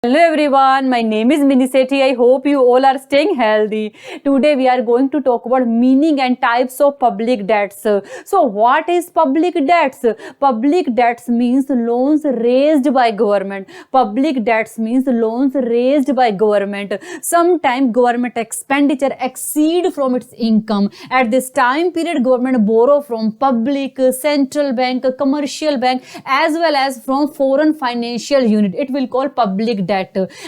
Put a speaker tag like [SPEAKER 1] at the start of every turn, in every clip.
[SPEAKER 1] Hello everyone, my name is Minisethi. I hope you all are staying healthy. Today we are going to talk about meaning and types of public debts. So what is public debts? Public debts means loans raised by government. Public debts means loans raised by government. Sometimes government expenditure exceed from its income. At this time period, government borrow from public, central bank, commercial bank as well as from foreign financial unit. It will call public debt.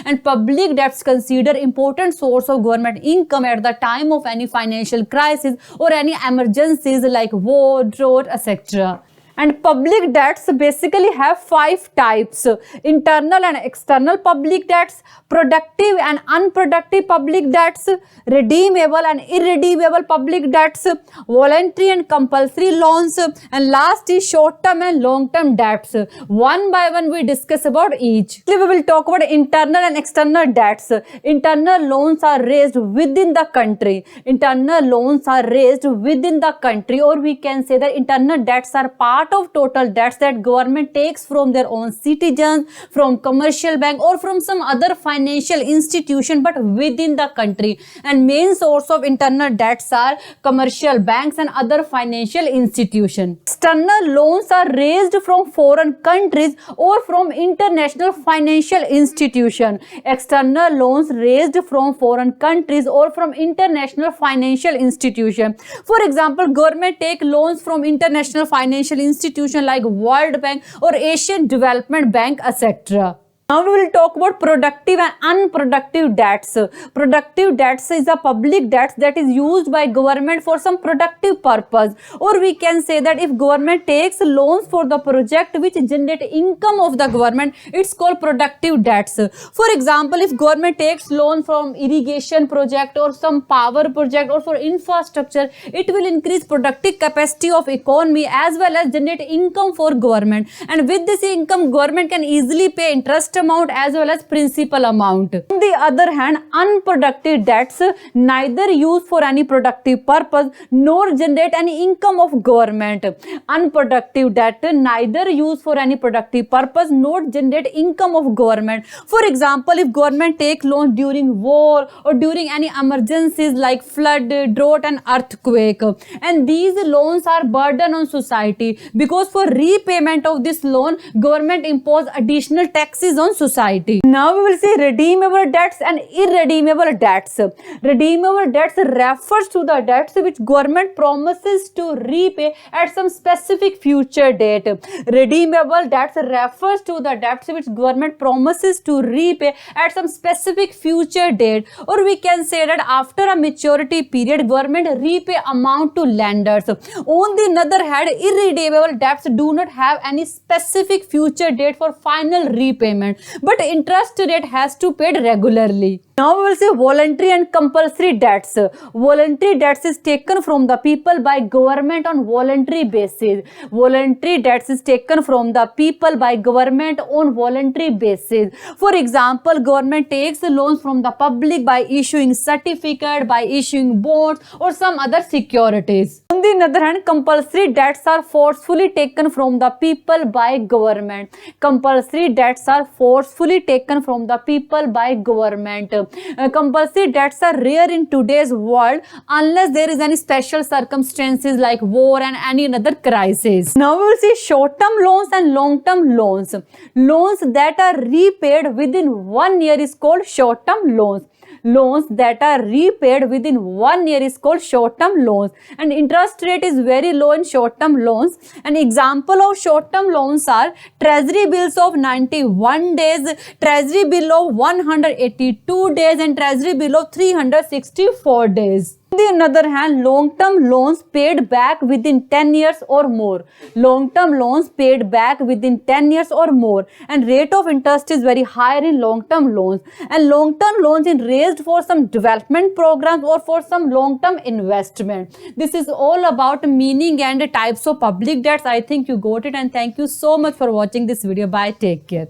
[SPEAKER 1] And public debts consider important source of government income at the time of any financial crisis or any emergencies like war, drought, etc. And public debts basically have 5 types: internal and external public debts, productive and unproductive public debts, redeemable and irredeemable public debts, voluntary and compulsory loans, and last is short-term and long-term debts. One by one we discuss about each. We will talk about internal and external debts. Internal loans are raised within the country. Internal loans are raised within the country, or we can say that internal debts are part of total debts that government takes from their own citizens, from commercial bank or from some other financial institution but within the country. And main source of internal debts are commercial banks and other financial institutions. External loans are raised from foreign countries or from international financial institution. External loans raised from foreign countries or from international financial institution. For example, government take loans from international financial institution like World Bank or Asian Development Bank, etc. Now we will talk about productive and unproductive debts. Productive debts is a public debt that is used by government for some productive purpose, or we can say that if government takes loans for the project which generate income of the government, it's called productive debts. For example, if government takes loan from irrigation project or some power project or for infrastructure, it will increase productive capacity of economy as well as generate income for government, and with this income government can easily pay interest amount as well as principal amount. On the other hand, unproductive debts neither used for any productive purpose nor generate any income of government. Unproductive debt neither used for any productive purpose nor generate income of government. For example, if government take loans during war or during any emergencies like flood, drought and earthquake, and these loans are burden on society because for repayment of this loan government impose additional taxes on society. Now we will see redeemable debts and irredeemable debts. Redeemable debts refers to the debts which government promises to repay at some specific future date. Redeemable debts refers to the debts which government promises to repay at some specific future date, or we can say that after a maturity period government repay amount to lenders. On the other hand, irredeemable debts do not have any specific future date for final repayment, but interest rate has to be paid regularly. Now we will see voluntary and compulsory debts. Voluntary debts is taken from the people by government on voluntary basis. Voluntary debts is taken from the people by government on voluntary basis. For example, government takes loans from the public by issuing certificate, by issuing bonds or some other securities. On the other hand, compulsory debts are forcefully taken from the people by government. Compulsory debts are forcefully taken from the people by government. Compulsory debts are rare in today's world unless there is any special circumstances like war and any other crisis. Now we will see short-term loans and long-term loans. Loans that are repaid within 1 year is called short-term loans. Loans that are repaid within 1 year is called short-term loans, and interest rate is very low in short-term loans. An example of short-term loans are treasury bills of 91 days, treasury bill of 182 days and treasury bill of 364 days. On the other hand, long-term loans paid back within 10 years or more. Long-term loans paid back within 10 years or more, and rate of interest is very higher in long-term loans. And long-term loans is raised for some development programs or for some long-term investment. This is all about meaning and types of public debts. I think you got it, and thank you so much for watching this video. Bye. Take care.